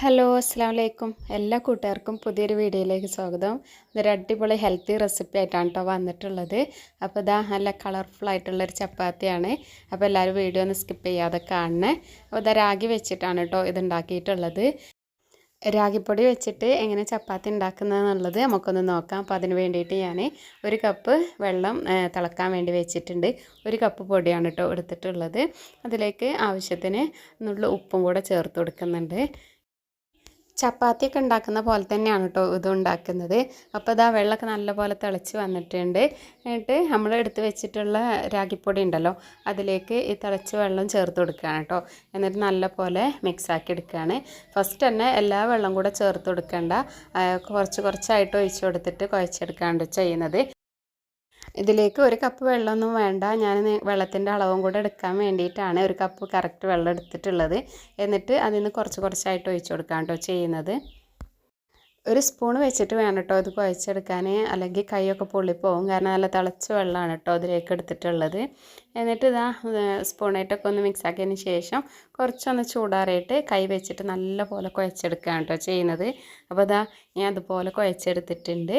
Hello അസ്സാം വലൈക്കും എല്ലാ കൂട്ടുകാർക്കും പുതിയൊരു വീഡിയോയിലേക്ക് സ്വാഗതം. ഇതൊരു അടിപൊളി ഹെൽത്തി റെസിപ്പി ആയിട്ടാണ് കേട്ടോ വന്നിട്ടുള്ളത്. അപ്പോൾ ഇതാ നല്ല കളർഫുൾ ആയിട്ടുള്ളൊരു ചപ്പാത്തിയാണ്. അപ്പോൾ എല്ലാവരും വീഡിയോ ഒന്ന് സ്കിപ്പ് ചെയ്യാതെ കാണണേ. അപ്പോൾ ഇതാ രാഗി വെച്ചിട്ടാണ് കേട്ടോ ഇത് ഉണ്ടാക്കിയിട്ടുള്ളത്. രാഗിപ്പൊടി വെച്ചിട്ട് എങ്ങനെ ചപ്പാത്തി ഉണ്ടാക്കുന്നതെന്നുള്ളത് നമുക്കൊന്ന് നോക്കാം. അപ്പോൾ അതിന് വേണ്ടിയിട്ട് ഞാൻ ഒരു കപ്പ് വെള്ളം തിളക്കാൻ വേണ്ടി വെച്ചിട്ടുണ്ട്. ഒരു കപ്പ് പൊടിയാണ് കേട്ടോ എടുത്തിട്ടുള്ളത്. അതിലേക്ക് ആവശ്യത്തിന് നുള്ള ഉപ്പും കൂടെ ചേർത്ത് കൊടുക്കുന്നുണ്ട്. ചപ്പാത്തിയൊക്കെ ഉണ്ടാക്കുന്ന പോലെ തന്നെയാണ് കേട്ടോ ഇതും ഉണ്ടാക്കുന്നത്. അപ്പോൾ ഇതാ വെള്ളമൊക്കെ നല്ലപോലെ തിളച്ച് വന്നിട്ടുണ്ട്. എന്നിട്ട് നമ്മൾ എടുത്ത് വെച്ചിട്ടുള്ള രാഗിപ്പൊടി ഉണ്ടല്ലോ അതിലേക്ക് ഈ തിളച്ച വെള്ളം ചേർത്ത് കൊടുക്കുകയാണ് കേട്ടോ. എന്നിട്ട് നല്ലപോലെ മിക്സാക്കി എടുക്കുകയാണ്. ഫസ്റ്റ് തന്നെ എല്ലാ വെള്ളം കൂടെ ചേർത്ത് കൊടുക്കേണ്ട, കുറച്ചായിട്ട് ഒഴിച്ച് കൊടുത്തിട്ട് കുഴച്ചെടുക്കാണ്ട് ചെയ്യുന്നത്. ഇതിലേക്ക് ഒരു കപ്പ് വെള്ളമൊന്നും വേണ്ട. ഞാൻ വെള്ളത്തിൻ്റെ അളവും കൂടെ എടുക്കാൻ വേണ്ടിയിട്ടാണ് ഒരു കപ്പ് കറക്റ്റ് വെള്ളം എടുത്തിട്ടുള്ളത്. എന്നിട്ട് അതിൽ നിന്ന് കുറച്ചായിട്ട് ഒഴിച്ചു കൊടുക്കാം കേട്ടോ ചെയ്യുന്നത്. ഒരു സ്പൂൺ വെച്ചിട്ട് വേണം കേട്ടോ ഇത് കുഴച്ചെടുക്കാൻ, അല്ലെങ്കിൽ കൈയൊക്കെ പൊള്ളിപ്പോവും. കാരണം നല്ല തിളച്ച വെള്ളമാണ് കേട്ടോ അതിലേക്ക് എടുത്തിട്ടുള്ളത്. എന്നിട്ട് ഇതാ സ്പൂണായിട്ടൊക്കെ ഒന്ന് മിക്സ് ആക്കിയതിന് ശേഷം കുറച്ചൊന്ന് ചൂടാറിയിട്ട് കൈ വെച്ചിട്ട് നല്ല പോലെ കുഴച്ചെടുക്കുകയാണ് കേട്ടോ ചെയ്യുന്നത്. അപ്പോൾ ഇതാ ഞാൻ അതുപോലെ കുഴച്ചെടുത്തിട്ടുണ്ട്.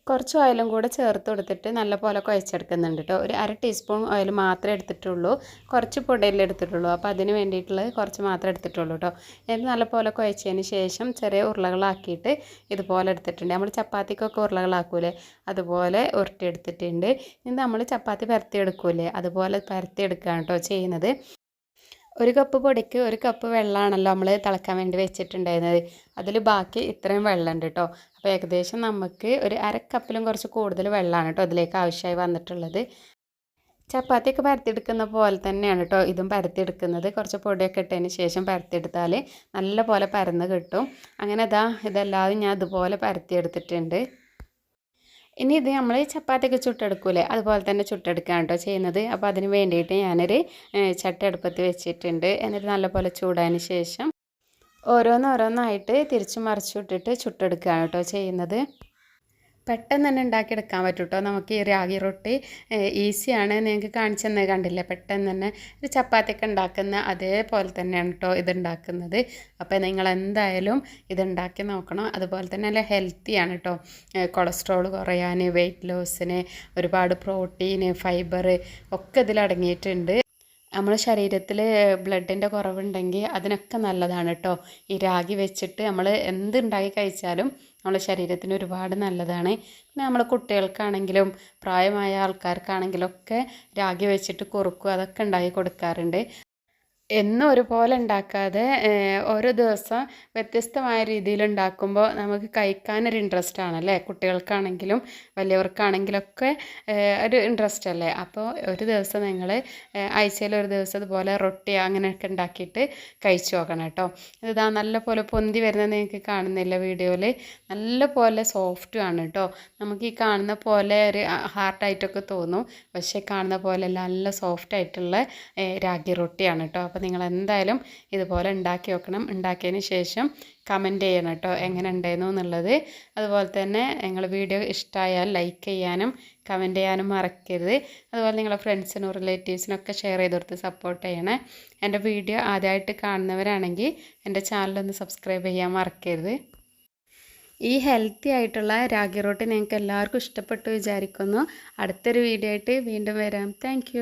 കുറച്ച് ഓയിലും കൂടെ ചേർത്ത് കൊടുത്തിട്ട് നല്ലപോലെ കുഴച്ചെടുക്കുന്നുണ്ട് കേട്ടോ. ഒരു 1/2 ടീസ്പൂൺ ഓയിൽ മാത്രമേ എടുത്തിട്ടുള്ളൂ, കുറച്ച് പൊടിയല്ലേ എടുത്തിട്ടുള്ളൂ. അപ്പോൾ അതിന് വേണ്ടിയിട്ടുള്ളത് കുറച്ച് മാത്രമേ എടുത്തിട്ടുള്ളൂ കേട്ടോ. എന്നിട്ട് നല്ലപോലെ കുഴച്ചതിന് ശേഷം ചെറിയ ഉരുളകളാക്കിയിട്ട് ഇതുപോലെ എടുത്തിട്ടുണ്ട്. നമ്മൾ ചപ്പാത്തിക്കൊക്കെ ഉരുളകളാക്കൂലേ അതുപോലെ ഉരുട്ടിയെടുത്തിട്ടുണ്ട്. ഇനി നമ്മൾ ചപ്പാത്തി പരത്തിയെടുക്കൂലേ അതുപോലെ പരത്തിയെടുക്കുകയാണ് കേട്ടോ ചെയ്യുന്നത്. ഒരു കപ്പ് പൊടിക്ക് ഒരു കപ്പ് വെള്ളമാണല്ലോ നമ്മൾ തിളക്കാൻ വേണ്ടി വെച്ചിട്ടുണ്ടായിരുന്നത്. അതിൽ ബാക്കി ഇത്രയും വെള്ളമുണ്ട് കേട്ടോ. അപ്പോൾ ഏകദേശം നമുക്ക് ഒരു 1/2 കപ്പിലും കുറച്ച് കൂടുതൽ വെള്ളമാണ് കേട്ടോ അതിലേക്ക് ആവശ്യമായി വന്നിട്ടുള്ളത്. ചപ്പാത്തിയൊക്കെ പരത്തിയെടുക്കുന്ന പോലെ തന്നെയാണ് കേട്ടോ ഇതും പരത്തിയെടുക്കുന്നത്. കുറച്ച് പൊടിയൊക്കെ ഇട്ടതിന് ശേഷം പരത്തിയെടുത്താൽ നല്ല പോലെ പരന്ന് കിട്ടും. അങ്ങനെ ഇതെല്ലാവരും ഞാൻ അതുപോലെ പരത്തിയെടുത്തിട്ടുണ്ട്. ഇനി ഇത് നമ്മൾ ചപ്പാത്തിയൊക്കെ ചുട്ടെടുക്കൂലേ അതുപോലെ തന്നെ ചുട്ടെടുക്കുകയാണ് കേട്ടോ ചെയ്യുന്നത്. അപ്പോൾ അതിന് വേണ്ടിയിട്ട് ഞാനൊരു ചട്ടി അടുപ്പത്ത് വെച്ചിട്ടുണ്ട്. എന്നിട്ട് നല്ലപോലെ ചൂടായതിന് ശേഷം ഓരോന്നായിട്ട് തിരിച്ചു മറിച്ചു ഇട്ടിട്ട് ചുട്ടെടുക്കുകയാണ് കേട്ടോ ചെയ്യുന്നത്. പെട്ടെന്ന് തന്നെ ഉണ്ടാക്കിയെടുക്കാൻ പറ്റും കേട്ടോ നമുക്ക് ഈ രാഗി റൊട്ടി. ഈസിയാണ്, നിങ്ങൾക്ക് കാണിച്ചു തന്നെ കണ്ടില്ലേ, പെട്ടെന്ന് തന്നെ ഒരു ചപ്പാത്തിയൊക്കെ ഉണ്ടാക്കുന്ന അതേപോലെ തന്നെയാണ് കേട്ടോ ഇതുണ്ടാക്കുന്നത്. അപ്പോൾ നിങ്ങൾ എന്തായാലും ഇതുണ്ടാക്കി നോക്കണം. അതുപോലെ തന്നെ നല്ല ഹെൽത്തിയാണ് കേട്ടോ. കൊളസ്ട്രോൾ കുറയാൻ, വെയിറ്റ് ലോസിന്, ഒരുപാട് പ്രോട്ടീന്, ഫൈബർ ഒക്കെ ഇതിലടങ്ങിയിട്ടുണ്ട്. നമ്മുടെ ശരീരത്തിൽ ബ്ലഡിൻ്റെ കുറവുണ്ടെങ്കിൽ അതിനൊക്കെ നല്ലതാണ് കേട്ടോ ഈ രാഗി വെച്ചിട്ട് നമ്മൾ എന്തുണ്ടാക്കി കഴിച്ചാലും നമ്മുടെ ശരീരത്തിന് ഒരുപാട് നല്ലതാണ്. പിന്നെ നമ്മൾ കുട്ടികൾക്കാണെങ്കിലും പ്രായമായ ആൾക്കാർക്കാണെങ്കിലും ഒക്കെ രാഗി വെച്ചിട്ട് കുറുക്കും അതൊക്കെ ഉണ്ടാക്കി കൊടുക്കാറുണ്ട്. എന്നും ഒരുപോലെ ഉണ്ടാക്കാതെ ഓരോ ദിവസം വ്യത്യസ്തമായ രീതിയിൽ ഉണ്ടാക്കുമ്പോൾ നമുക്ക് കഴിക്കാനൊരു ഇൻട്രസ്റ്റ് ആണല്ലേ. കുട്ടികൾക്കാണെങ്കിലും വലിയവർക്കാണെങ്കിലൊക്കെ ഒരു ഇൻട്രസ്റ്റ് അല്ലേ. അപ്പോൾ ഒരു ദിവസം നിങ്ങൾ ആഴ്ചയിൽ ഒരു ദിവസം ഇതുപോലെ റൊട്ടി അങ്ങനെയൊക്കെ ഉണ്ടാക്കിയിട്ട് കഴിച്ചു നോക്കണം കേട്ടോ. ഇതാ നല്ല പോലെ പൊന്തി വരുന്നത് നിങ്ങൾക്ക് കാണുന്നില്ല വീഡിയോയിൽ. നല്ല പോലെ സോഫ്റ്റും ആണ് കേട്ടോ. നമുക്ക് ഈ കാണുന്ന പോലെ ഒരു ഹാർഡായിട്ടൊക്കെ തോന്നും, പക്ഷേ കാണുന്ന പോലെ നല്ല സോഫ്റ്റ് ആയിട്ടുള്ള രാഗി റൊട്ടിയാണ് കേട്ടോ. അപ്പോൾ നിങ്ങൾ എന്തായാലും ഇതുപോലെ ഉണ്ടാക്കി വെക്കണം. ഉണ്ടാക്കിയതിന് ശേഷം കമൻറ്റ് ചെയ്യണം കേട്ടോ എങ്ങനെ ഉണ്ടായിരുന്നു എന്നുള്ളത്. അതുപോലെ തന്നെ നിങ്ങൾ വീഡിയോ ഇഷ്ടമായാൽ ലൈക്ക് ചെയ്യാനും കമൻറ്റ് ചെയ്യാനും മറക്കരുത്. അതുപോലെ നിങ്ങളുടെ ഫ്രണ്ട്സിനും റിലേറ്റീവ്സിനൊക്കെ ഷെയർ ചെയ്ത് കൊടുത്ത് സപ്പോർട്ട് ചെയ്യണേ. എൻ്റെ വീഡിയോ ആദ്യമായിട്ട് കാണുന്നവരാണെങ്കിൽ എൻ്റെ ചാനലൊന്ന് സബ്സ്ക്രൈബ് ചെയ്യാൻ മറക്കരുത്. ഈ ഹെൽത്തി ആയിട്ടുള്ള രാഗി റൊട്ടി നിങ്ങൾക്ക് എല്ലാവർക്കും ഇഷ്ടപ്പെട്ടു വിചാരിക്കുന്നു. അടുത്തൊരു വീഡിയോ ആയിട്ട് വീണ്ടും വരാം. താങ്ക്